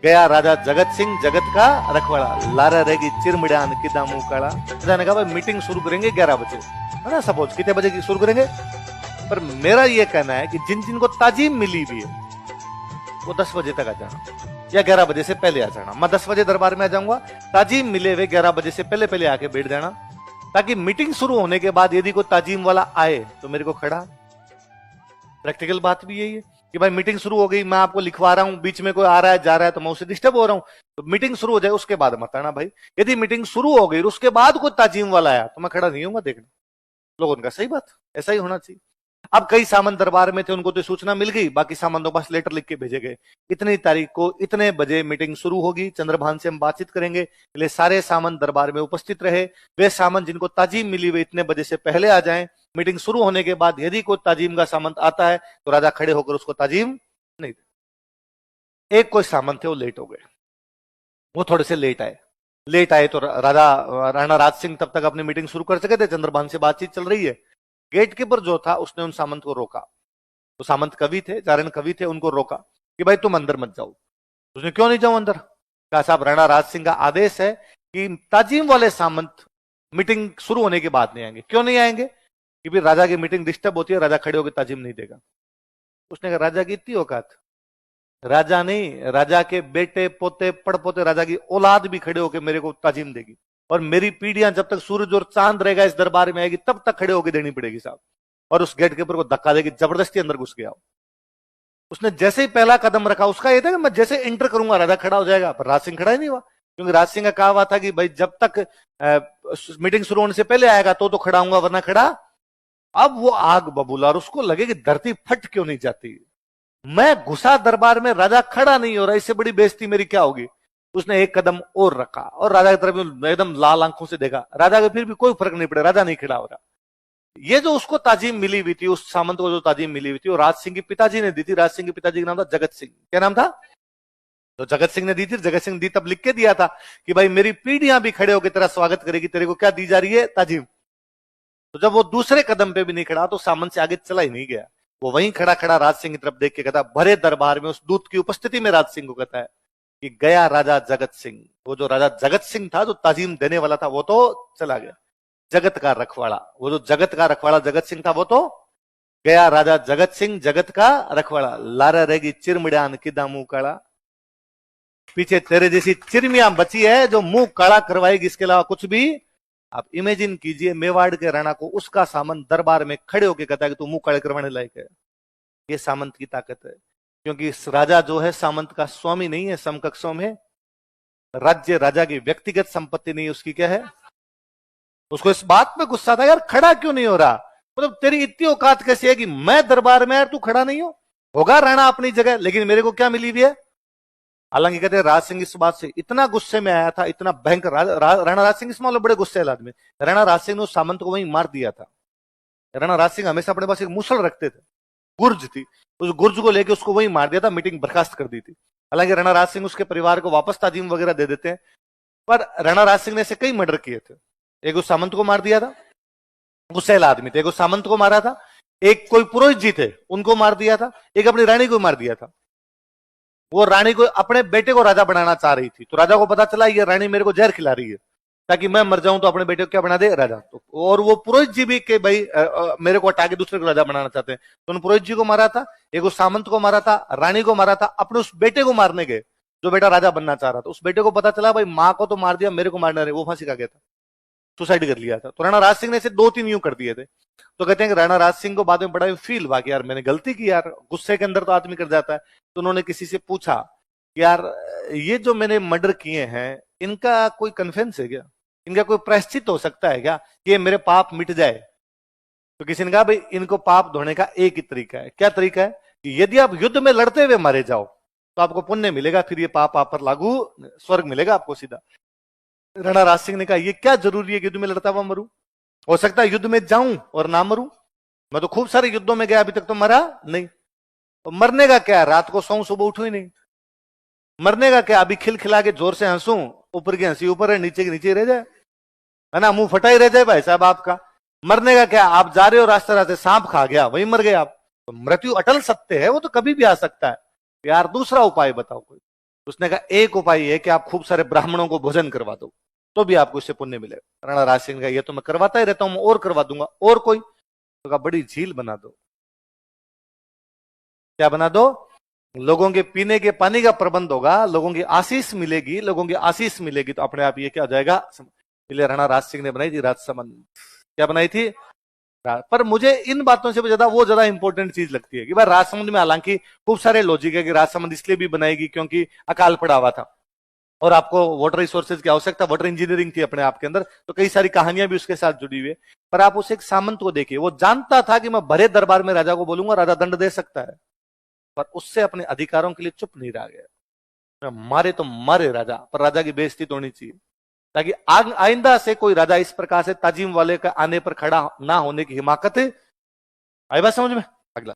गया राजा जगत सिंह जगत का रखवाड़ा, लारा रहेगी चिरमिड़ान किदा मुंह काला। राजा ने कहा भाई मीटिंग शुरू करेंगे 11 बजे, है ना, सपोज कितने बजे की शुरू करेंगे। पर मेरा ये कहना है कि जिन जिनको ताजीम मिली हुई है वो 10 बजे तक आ जाना या 11 बजे से पहले आ जाना। मैं 10 बजे दरबार में आ जाऊंगा, ताजीम मिले हुए 11 बजे से पहले पहले आके बैठ जाना, ताकि मीटिंग शुरू होने के बाद यदि कोई ताजीम वाला आए तो मेरे को खड़ा। प्रैक्टिकल बात भी यही है कि भाई मीटिंग शुरू हो गई, मैं आपको लिखवा रहा हूं, बीच में कोई आ रहा है जा रहा है तो मैं उससे डिस्टर्ब हो रहा हूं, तो मीटिंग शुरू हो जाए उसके बाद मत आना भाई। यदि मीटिंग शुरू हो गई उसके बाद कोई ताजीम वाला आया तो मैं खड़ा नहीं हूंगा देखने। लोगों का सही बात, ऐसा ही होना चाहिए। अब कई सामंत दरबार में थे, उनको तो सूचना मिल गई, बाकी सामंतों के पास लेटर लिख के भेजे गए, इतनी तारीख को इतने बजे मीटिंग शुरू होगी, चंद्रभान से हम बातचीत करेंगे। इसलिए सारे सामंत दरबार में उपस्थित रहे। वे सामंत जिनको ताजीम मिली हुई इतने बजे से पहले आ जाएं। मीटिंग शुरू होने के बाद यदि कोई ताजीम का सामंत आता है तो राजा खड़े होकर उसको ताजीम नहीं दे। एक कोई सामंत थे वो लेट हो गए, वो थोड़े से लेट आए तो राणा राज सिंह तब तक अपनी मीटिंग शुरू कर सके थे, चंद्रभान से बातचीत चल रही है। गेट कीपर जो था उसने उन सामंत को रोका, तो सामंत कवि थे, चारण कवि थे, उनको रोका कि भाई तुम अंदर मत जाओ। उसने क्यों नहीं जाओ अंदर? कहा साहब राणा राज सिंह का आदेश है कि ताजीम वाले सामंत मीटिंग शुरू होने के बाद नहीं आएंगे। क्यों नहीं आएंगे? कि राजा की मीटिंग डिस्टर्ब होती है, राजा खड़े होकर ताजीम नहीं देगा। उसने कहा राजा की इतनी औकात? राजा नहीं, राजा के बेटे पोते पड़पोते, राजा की औलाद भी खड़े होकर मेरे को ताजीम देगी, और मेरी पीढ़ियां जब तक सूरज और चांद रहेगा इस दरबार में आएगी तब तक खड़े होकर देनी पड़ेगी साहब। और उस गेट कीपर को धक्का देगी, जबरदस्ती अंदर घुस गया। उसने जैसे ही पहला कदम रखा, उसका ये था कि मैं जैसे एंटर करूंगा राजा खड़ा हो जाएगा, पर राज सिंह खड़ा ही नहीं हुआ, क्योंकि राज सिंह का कहा हुआ था कि भाई जब तक मीटिंग शुरू होने से पहले आएगा तो खड़ा हूंगा, वरना खड़ा। अब वो आग बबूला और उसको लगे कि धरती फट क्यों नहीं जाती। मैं घुसा दरबार में, राजा खड़ा नहीं हो रहा, इससे बड़ी बेइज्जती मेरी क्या होगी। उसने एक कदम और रखा और राजा की तरफ एकदम लाल आंखों से देखा। राजा को फिर भी कोई फर्क नहीं पड़ा, राजा नहीं खड़ा हो रहा। ये जो उसको ताजीम मिली हुई थी, उस सामंत को जो ताजीम मिली हुई थी, वो राज सिंह के पिताजी ने दी थी। राज सिंह के पिताजी का नाम था जगत सिंह। क्या नाम था? तो जगत सिंह ने दी थी। जगत सिंह दी तब लिख के दिया था कि भाई मेरी पीढ़ियां भी खड़े होकर तेरा स्वागत करेगी, तेरे को क्या दी जा रही है? ताजीम। तो जब वो दूसरे कदम पे भी नहीं खड़ा तो सामंत से आगे चला ही नहीं गया। वो वहीं खड़ा खड़ा राज सिंह की तरफ देख के कहता, भरे दरबार में उस दूत की उपस्थिति में राज सिंह को कहता है कि गया राजा जगत सिंह। वो जो राजा जगत सिंह था, जो ताजीम देने वाला था, वो तो चला गया। जगत का रखवाड़ा, वो जो जगत का रखवाड़ा जगत सिंह था, वो तो गया। राजा जगत सिंह जगत का रखवाड़ा, लारा रहेगी चिरमिड़ान किदा मुंह काला। पीछे तेरे जैसी चिरमियां बची है जो मुंह काला करवाएगी, इसके अलावा कुछ भी। आप इमेजिन कीजिए मेवाड़ के राणा को उसका सामंत दरबार में खड़े होकर कहता है कि तू मुंह काले करवाने लायक है। ये सामंत की ताकत है, क्योंकि इस राजा जो है सामंत का स्वामी नहीं है, समकक्षों में राज्य राजा की व्यक्तिगत संपत्ति नहीं, उसकी क्या है। उसको इस बात पे गुस्सा था, यार खड़ा क्यों नहीं हो रहा, मतलब तेरी इतनी औकात कैसी है कि मैं दरबार में यार तू खड़ा नहीं हो। होगा राणा अपनी जगह, लेकिन मेरे को क्या मिली हुई है। हालांकि कहते हैं राज सिंह इस बात से इतना गुस्से में आया था, इतना भयंकर। राणा राज सिंह इस मामले बड़े गुस्से वाले आदमी। राणा राज सिंह ने उस सामंत को वहीं मार दिया था। राणा राज सिंह हमेशा अपने पास एक मुसल रखते थे, गुर्ज थी, उस गुर्ज को लेकर उसको वहीं मार दिया था, मीटिंग बर्खास्त कर दी थी। हालांकि राणा राज सिंह उसके परिवार को वापस ताजीम वगैरह दे देते हैं, पर राणा राज सिंह ने ऐसे कई मर्डर किए थे। एक उस सामंत को मार दिया था, गुस्सेला आदमी थे, एक उस सामंत को मारा था, एक कोई पुरोहित जी थे उनको मार दिया था, एक अपनी रानी को मार दिया था। वो रानी को अपने बेटे को राजा बनाना चाह रही थी, तो राजा को पता चला ये रानी मेरे को जहर खिला रही है ताकि मैं मर जाऊं, तो अपने बेटे को क्या बना दे, राजा। तो और वो पुरोहित जी भी कि भाई मेरे को हटा के दूसरे को राजा बनाना चाहते हैं, तो उन पुरोहित जी को मारा था, एक उस सामंत को मारा था, रानी को मारा था, अपने उस बेटे को मारने गए जो बेटा राजा बनना चाह रहा था। उस बेटे को पता चला भाई माँ को तो मार दिया, मेरे को मारना रहे, वो फांसी का गया था, सुसाइड कर लिया था। तो राणा राज सिंह ने इसे 2-3 यूं कर दिए थे। तो कहते हैं कि राणा राज सिंह को बाद में बड़ा फील हुआ कि यार मैंने गलती की, यार गुस्से के अंदर तो आदमी कर जाता है। तो उन्होंने किसी से पूछा कि यार ये जो मैंने मर्डर किए हैं इनका कोई कन्फेंस है क्या, इनका कोई प्रायश्चित हो सकता है क्या, कि ये मेरे पाप मिट जाए। तो किसी ने कहा भाई इनको पाप धोने का एक ही तरीका है। क्या तरीका है? कि यदि आप युद्ध में लड़ते हुए मारे जाओ तो आपको पुण्य मिलेगा, फिर ये पाप आप पर लागू, स्वर्ग मिलेगा आपको सीधा। राणा राज सिंह ने कहा ये क्या जरूरी है कि युद्ध में लड़ता हुआ मरूं, हो सकता है युद्ध में जाऊं और ना मरूं, मैं तो खूब सारे युद्धों में गया, अभी तक तो मरा नहीं। तो मरने का क्या, रात को सोऊं सुबह उठूं ही नहीं। मरने का क्या, अभी खिलखिला के जोर से हंसूं, ऊपर की हंसी ऊपर है, नीचे की नीचे रह जाए, है ना, मुंह फटा ही रह जाए भाई साहब आपका। मरने का क्या, आप जा रहे हो रास्ते रास्ते सांप खा गया, वहीं मर गए आप। तो मृत्यु अटल सत्य है, वो तो कभी भी आ सकता है। यार दूसरा उपाय बताओ कोई। उसने कहा एक उपाय है कि आप खूब सारे ब्राह्मणों को भोजन करवा दो, तो भी आपको इससे पुण्य मिलेगा। राणा राज सिंह ने कहा ये तो मैं करवाता ही रहता हूं, मैं और करवा दूंगा, और कोई? तो कहा बड़ी झील बना दो। क्या बना दो? लोगों के पीने के पानी का प्रबंध होगा, लोगों की आशीष मिलेगी, लोगों की आशीष मिलेगी तो अपने आप ये क्या हो जाएगा। इसलिए राणा राज सिंह ने बनाई थी राजसमंद। क्या बनाई थी? पर मुझे इन बातों से भी ज्यादा वो ज्यादा इंपॉर्टेंट चीज लगती है कि भाई राजसमंद में हालांकि खूब सारे लॉजिक है कि राजसमंद इसलिए भी बनाएगी क्योंकि अकाल पड़ा हुआ था और आपको वाटर रिसोर्सेज की आवश्यकता, वाटर इंजीनियरिंग थी अपने आप के अंदर, तो कई सारी कहानियां भी उसके साथ जुड़ी हुई है। पर आप उस एक सामंत को देखिए, वो जानता था कि मैं भरे दरबार में राजा को बोलूंगा, राजा दंड दे सकता है, पर उससे अपने अधिकारों के लिए चुप नहीं रह गया। मारे तो मारे राजा, पर राजा की बेइज्जती तो होनी चाहिए, ताकि आइंदा से कोई राजा इस प्रकार से ताजिम वाले का आने पर खड़ा ना होने की हिमाकत। आई बात समझ में?